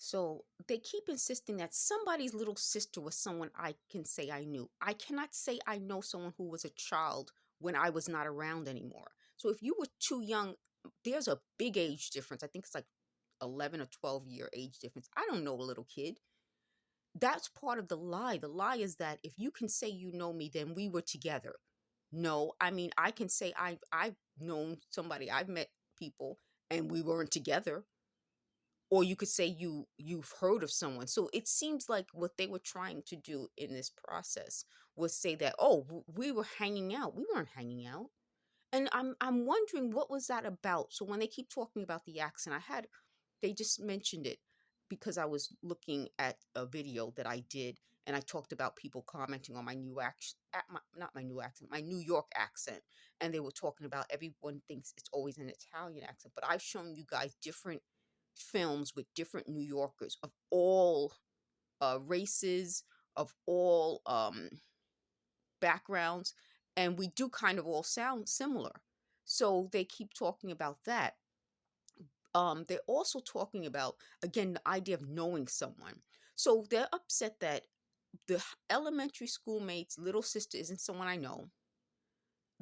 So they keep insisting that somebody's little sister was someone I can say I knew. I cannot say I know someone who was a child when I was not around anymore. So if you were too young, there's a big age difference. I think it's like 11 or 12-year age difference. I don't know a little kid. That's part of the lie. The lie is that if you can say you know me, then we were together. No, I mean, I can say I've known somebody, I've met people and we weren't together. Or you could say you've heard of someone. So it seems like what they were trying to do in this process was say that, oh, we were hanging out. We weren't hanging out. And I'm wondering what was that about. So when they keep talking about the accent, they just mentioned it because I was looking at a video that I did and I talked about people commenting on my new accent, not my new accent, my New York accent. And they were talking about everyone thinks it's always an Italian accent, but I've shown you guys different films with different New Yorkers of all races, of all backgrounds, and we do kind of all sound similar. So they keep talking about that. They're also talking about, again, the idea of knowing someone. So they're upset that the elementary schoolmate's little sister isn't someone I know.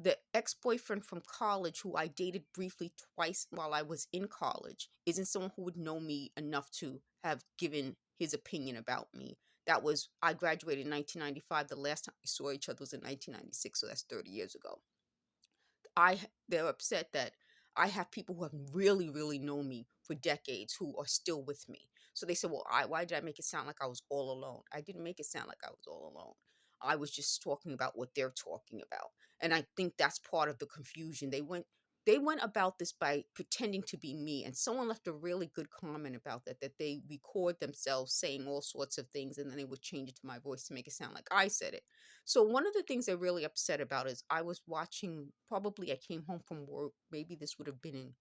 The ex-boyfriend from college who I dated briefly twice while I was in college isn't someone who would know me enough to have given his opinion about me. I graduated in 1995. The last time we saw each other was in 1996, so that's 30 years ago. They're upset that I have people who have really, really known me for decades who are still with me. So they said, well, why did I make it sound like I was all alone? I didn't make it sound like I was all alone. I was just talking about what they're talking about. And I think that's part of the confusion. They went about this by pretending to be me. And someone left a really good comment about that they record themselves saying all sorts of things and then they would change it to my voice to make it sound like I said it. So one of the things they're really upset about is I was watching, probably I came home from work, maybe this would have been in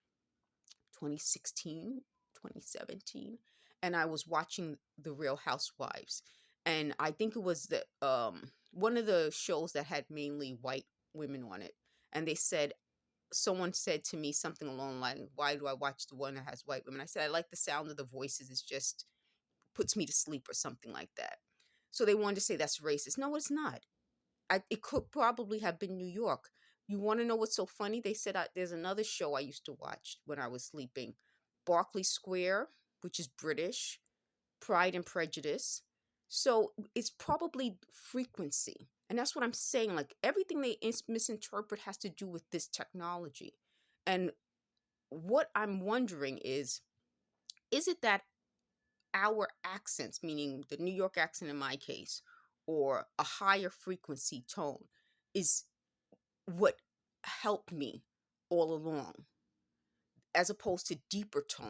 2016, 2017, and I was watching The Real Housewives. And I think it was one of the shows that had mainly white women on it. And someone said to me something along the line, why do I watch the one that has white women? I said, I like the sound of the voices. It's just puts me to sleep or something like that. So they wanted to say that's racist. No, it's not. It could probably have been New York. You want to know what's so funny? They said there's another show I used to watch when I was sleeping, Berkeley Square, which is British, Pride and Prejudice. So it's probably frequency. And that's what I'm saying. Like everything they misinterpret has to do with this technology. And what I'm wondering is it that our accents, meaning the New York accent in my case, or a higher frequency tone, is what helped me all along, as opposed to deeper tones?